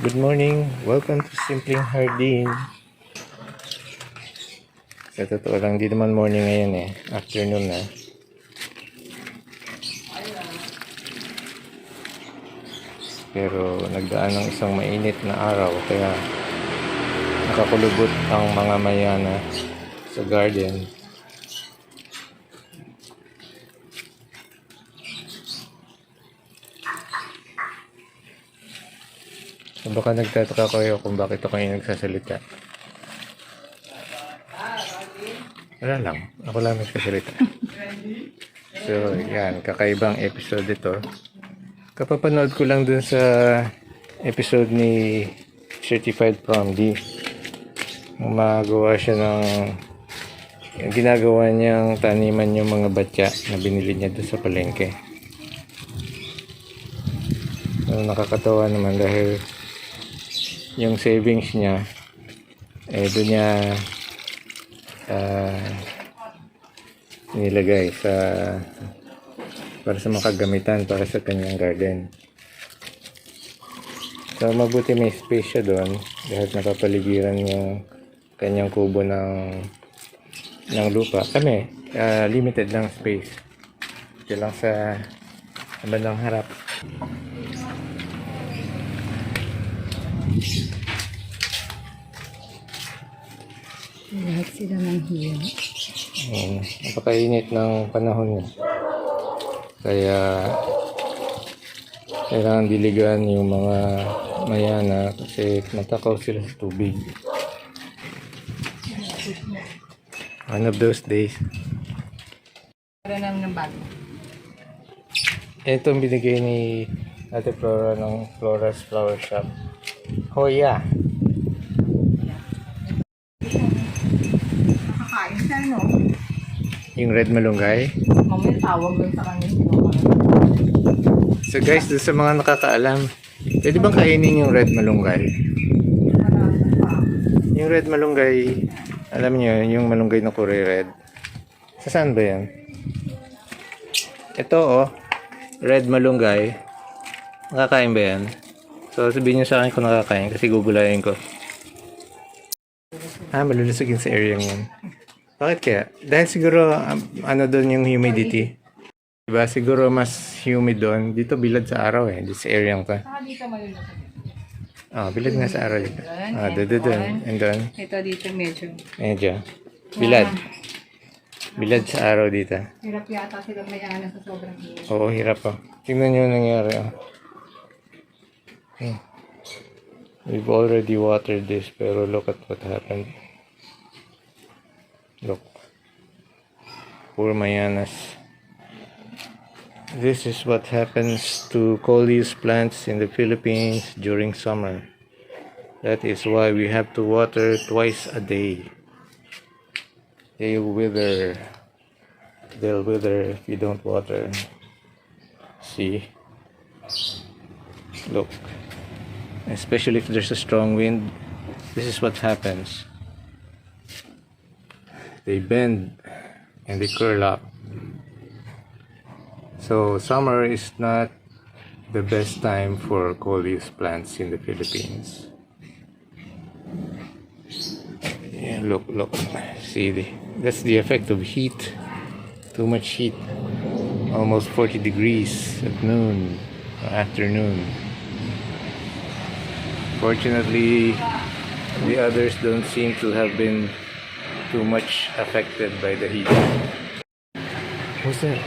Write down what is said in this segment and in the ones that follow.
Good morning. Welcome to Simpleng Hardin. Sa totoo lang, di naman morning ngayon eh. Afternoon na. Pero nagdaan ng isang mainit na araw kaya nakakulubot ang mga Mayana sa garden. So baka nagtataka kayo kung bakit ako yung nagsasalita. Wala lang. Ako lang nagsasalita. So, yan. Kakaibang episode ito. Kapapanood ko lang dun sa episode ni Certified Prom D. Gumagawa siya ng ginagawa niyang taniman yung mga batya na binili niya dun sa palengke. So, nakakatawa naman dahil yung savings niya doon niya nilagay para sa makagamitan para sa kanyang garden. So mabuti may space siya doon dahil napapaligiran yung kanyang kubo ng lupa. Kami limited lang space. Ito lang sa bandang harap. Lahat sila ng hiya. Napakainit ng panahon niya. Kaya kailangan diligan yung mga Mayana kasi matakaw sila sa tubig. One of those days. Para naman ng bago. Ito ang binigay ni Ate Flora ng Flora's Flower Shop. Hoya. Nakakain siya, no? Yung red malunggay. Mamaya tawag lang sa kanya. So guys, doon sa mga nakakaalam, pwede bang kainin yung red malunggay? Yung red malunggay, alam niyo, yung malunggay na kulay red. Sa saan ba yan? Ito oh, red malunggay. Nakakain ba yan? So sabihin niyo sa akin kung nakakain kasi gugulayin ko. Malulusogin sa area yan. Bakit kaya? Dahil siguro, ano doon yung humidity. Diba? Siguro mas humid doon. Dito bilad sa araw eh. Dito sa area ko. Dito malulusog. Bilad nga sa araw dito. Doon. And doon. Ito dito medyo. Medyo. Bilad. Bilad sa araw dito. Hirap yata sila Mayana sa sobrang init. Oo, hirap pa. Tingnan nyo yung nangyari. We've already watered this, pero look at what happened. Look. Poor Mayanas. This is what happens to Coleus plants in the Philippines during summer. That is why we have to water twice a day. They'll wither if you don't water. See? Look. Especially if there's a strong wind, this is what happens. They bend and they curl up. So summer is not the best time for Coleus plants in the Philippines. Yeah, look. See, that's the effect of heat. Too much heat. Almost 40 degrees at noon or afternoon. Fortunately, the others don't seem to have been too much affected by the heat. What's that?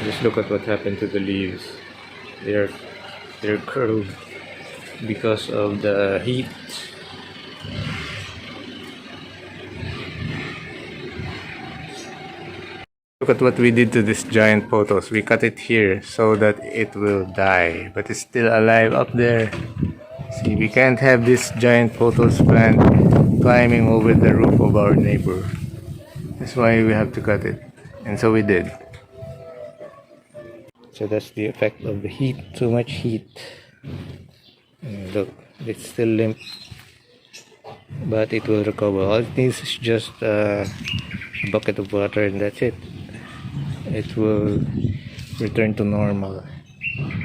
Just look at what happened to the leaves. They're curled because of the heat. Look at what we did to this giant pothos. We cut it here so that it will die, but it's still alive up there. See, we can't have this giant pothos plant climbing over the roof of our neighbor. That's why we have to cut it, and so we did. So that's the effect of the heat. Too much heat. And look, it's still limp, but it will recover. All it needs is just a bucket of water, and that's it. It will return to normal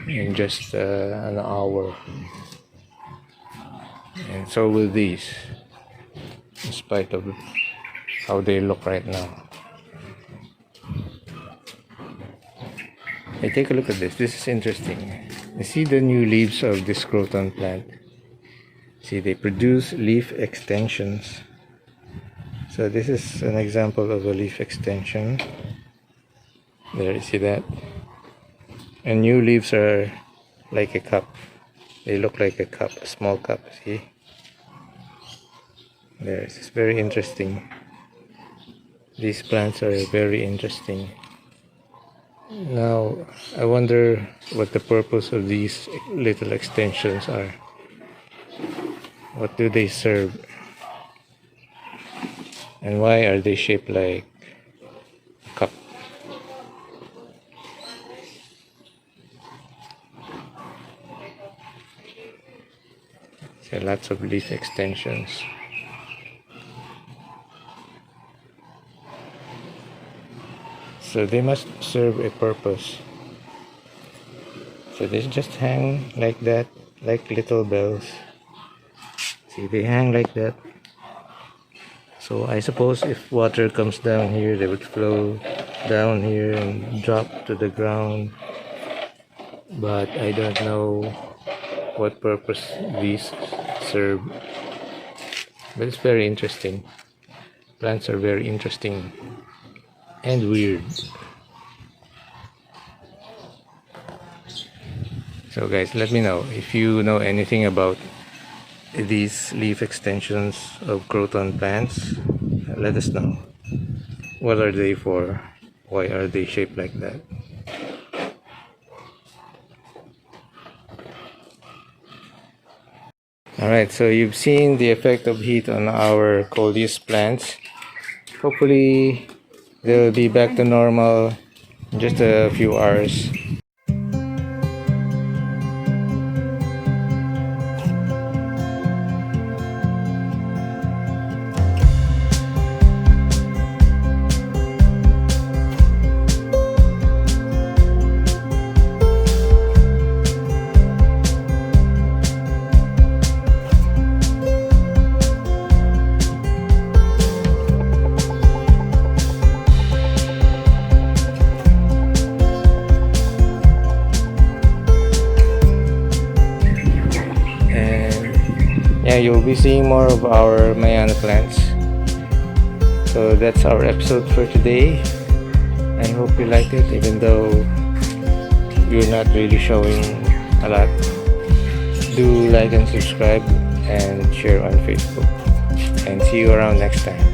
in just an hour. And so will these, in spite of how they look right now. Hey, take a look at this. This is interesting. You see the new leaves of this croton plant? See, they produce leaf extensions. So this is an example of a leaf extension. There, you see that? And new leaves are like a cup. They look like a cup, a small cup, see? There, it's very interesting. These plants are very interesting. Now, I wonder what the purpose of these little extensions are. What do they serve? And why are they shaped like a cup? So lots of leaf extensions. So they must serve a purpose. So they just hang like that, like little bells. See, they hang like that. So I suppose if water comes down here, they would flow down here and drop to the ground. But I don't know what purpose these serve. But it's very interesting. Plants are very interesting and weird. So guys, let me know if you know anything about these leaf extensions of croton plants. Let us know. What are they for? Why are they shaped like that? Alright, so you've seen the effect of heat on our Coleus plants. Hopefully they'll be back to normal in just a few hours. Yeah, you'll be seeing more of our Mayana plants. So that's our episode for today. I hope you liked it, even though we're not really showing a lot. Do like and subscribe and share on Facebook. And see you around next time.